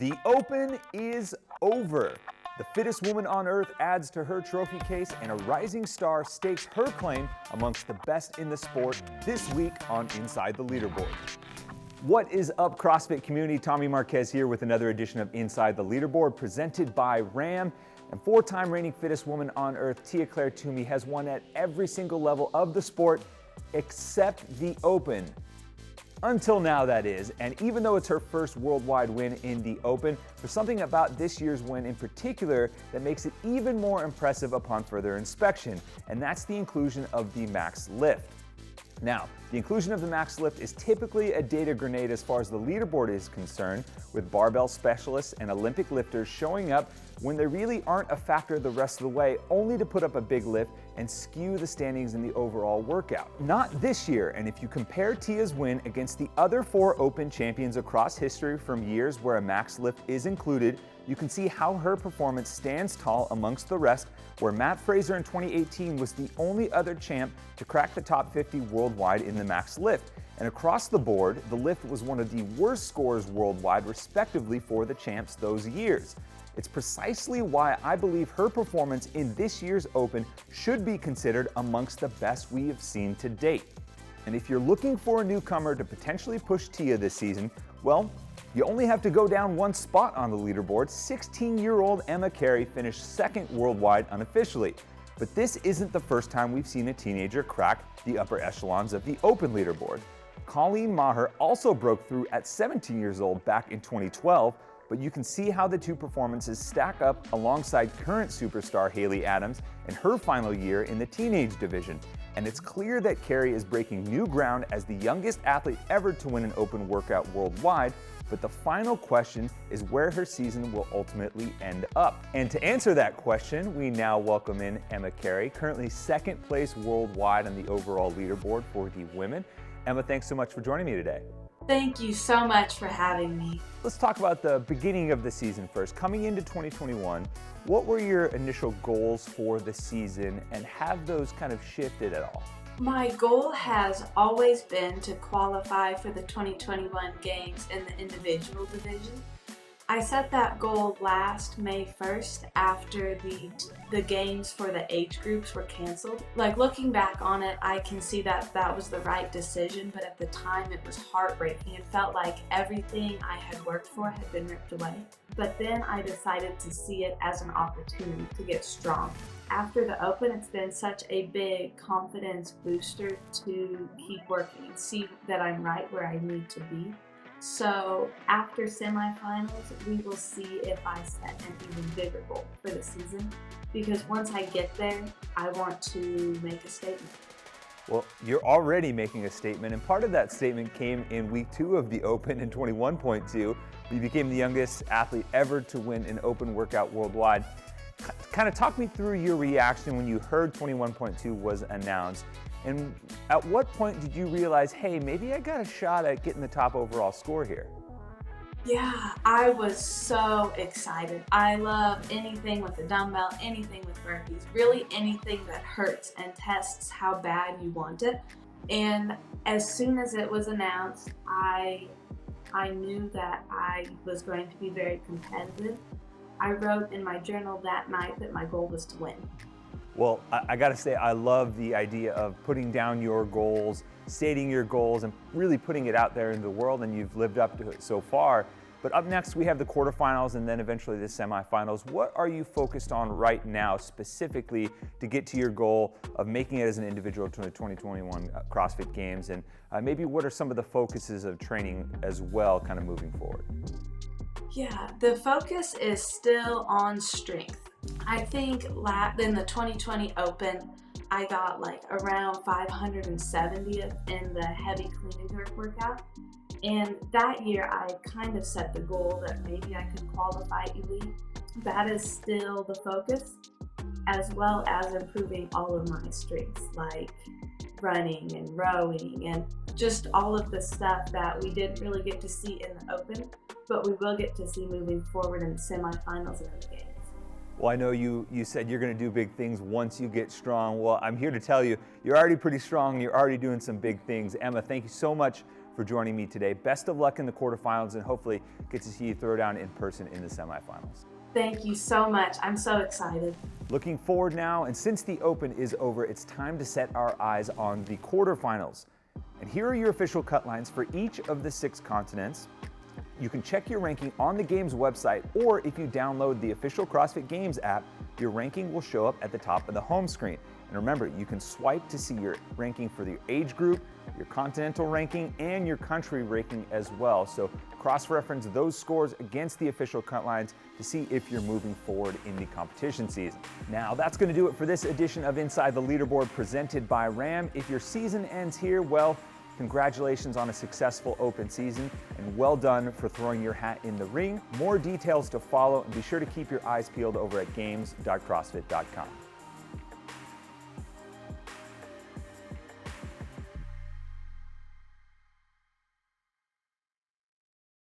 The Open is over. The fittest woman on earth adds to her trophy case, and a rising star stakes her claim amongst the best in the sport this week on Inside the Leaderboard. What is up, CrossFit community? Tommy Marquez here with another edition of Inside the Leaderboard presented by RAM. And four-time reigning fittest woman on earth, Tia-Clair Toomey, has won at every single level of the sport except the Open. Until now, that is, and even though it's her first worldwide win in the Open, there's something about this year's win in particular that makes it even more impressive upon further inspection, and that's the inclusion of the max lift. Now, the inclusion of the max lift is typically a data grenade as far as the leaderboard is concerned, with barbell specialists and Olympic lifters showing up when they really aren't a factor the rest of the way, only to put up a big lift and skew the standings in the overall workout. Not this year, and if you compare Tia's win against the other four Open champions across history from years where a max lift is included, you can see how her performance stands tall amongst the rest, where Matt Fraser in 2018 was the only other champ to crack the top 50 worldwide in the max lift. And across the board, the lift was one of the worst scores worldwide, respectively, for the champs those years. It's precisely why I believe her performance in this year's Open should be considered amongst the best we have seen to date. And if you're looking for a newcomer to potentially push Tia this season, well, you only have to go down one spot on the leaderboard. 16-year-old Emma Cary finished second worldwide unofficially. But this isn't the first time we've seen a teenager crack the upper echelons of the Open leaderboard. Colleen Maher also broke through at 17 years old back in 2012, but you can see how the two performances stack up alongside current superstar Haley Adams in her final year in the teenage division. And it's clear that Cary is breaking new ground as the youngest athlete ever to win an Open workout worldwide, but the final question is where her season will ultimately end up. And to answer that question, we now welcome in Emma Cary, currently second place worldwide on the overall leaderboard for the women. Emma, thanks so much for joining me today. Thank you so much for having me. Let's talk about the beginning of the season first. Coming into 2021, what were your initial goals for the season, and have those kind of shifted at all? My goal has always been to qualify for the 2021 Games in the individual division. I set that goal last May 1st after the games for the age groups were canceled. Like, looking back on it, I can see that that was the right decision, but at the time it was heartbreaking. It felt like everything I had worked for had been ripped away. But then I decided to see it as an opportunity to get strong. After the Open, it's been such a big confidence booster to keep working and see that I'm right where I need to be. So after semifinals, we will see if I set an even bigger goal for the season, because once I get there, I want to make a statement. Well, you're already making a statement, and part of that statement came in week 2 of the Open in 21.2. You became the youngest athlete ever to win an Open workout worldwide. Kind of talk me through your reaction when you heard 21.2 was announced. And at what point did you realize, hey, maybe I got a shot at getting the top overall score here? Yeah, I was so excited. I love anything with a dumbbell, anything with burpees, really anything that hurts and tests how bad you want it. And as soon as it was announced, I knew that I was going to be very competitive. I wrote in my journal that night that my goal was to win. Well, I gotta say, I love the idea of putting down your goals, stating your goals, and really putting it out there in the world, and you've lived up to it so far. But up next, we have the quarterfinals and then eventually the semifinals. What are you focused on right now specifically to get to your goal of making it as an individual to the 2021 CrossFit Games? And maybe what are some of the focuses of training as well, kind of moving forward? Yeah, the focus is still on strength. I think in the 2020 Open, I got like around 570th in the heavy clean and jerk workout. And that year I kind of set the goal that maybe I could qualify elite. That is still the focus, as well as improving all of my strengths, like running and rowing and just all of the stuff that we didn't really get to see in the Open, but we will get to see moving forward in the semifinals and in the games. Well, I know you said you're going to do big things once you get strong. Well, I'm here to tell you, you're already pretty strong. You're already doing some big things. Emma, thank you so much for joining me today. Best of luck in the quarterfinals, and hopefully get to see you throw down in person in the semifinals. Thank you so much. I'm so excited. Looking forward now, and since the Open is over, it's time to set our eyes on the quarterfinals. And here are your official cut lines for each of the 6 continents. You can check your ranking on the Games website, or if you download the official CrossFit Games app, your ranking will show up at the top of the home screen. And remember, you can swipe to see your ranking for the age group, your continental ranking, and your country ranking as well. So cross-reference those scores against the official cut lines to see if you're moving forward in the competition season. Now, that's going to do it for this edition of Inside the Leaderboard presented by RAM. If your season ends here, well, congratulations on a successful Open season, and well done for throwing your hat in the ring. More details to follow, and be sure to keep your eyes peeled over at games.crossfit.com.